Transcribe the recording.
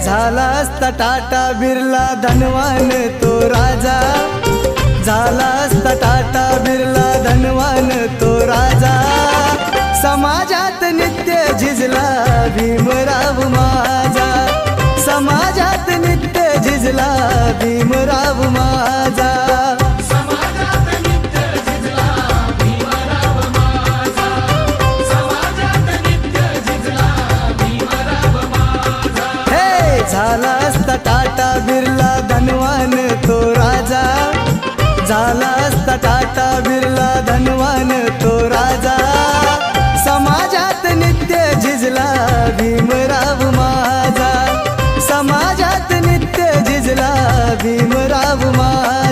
झाला असता टाटा बिर्ला धनवान तो राजा, झाला असता टाटा बिर्ला धनवान तो राजा। समाजात नित्य झिजला भीमराव माझा, समाजात नित्य झिजला भीमराव माझा। झाला असता टाटा बिर्ला धनवान तो राजा, झाला असता टाटा बिर्ला धनवान तो राजा। समाजात नित्य झिजला भीमराव माझा, समाजात नित्य झिजला भीमराव माझा।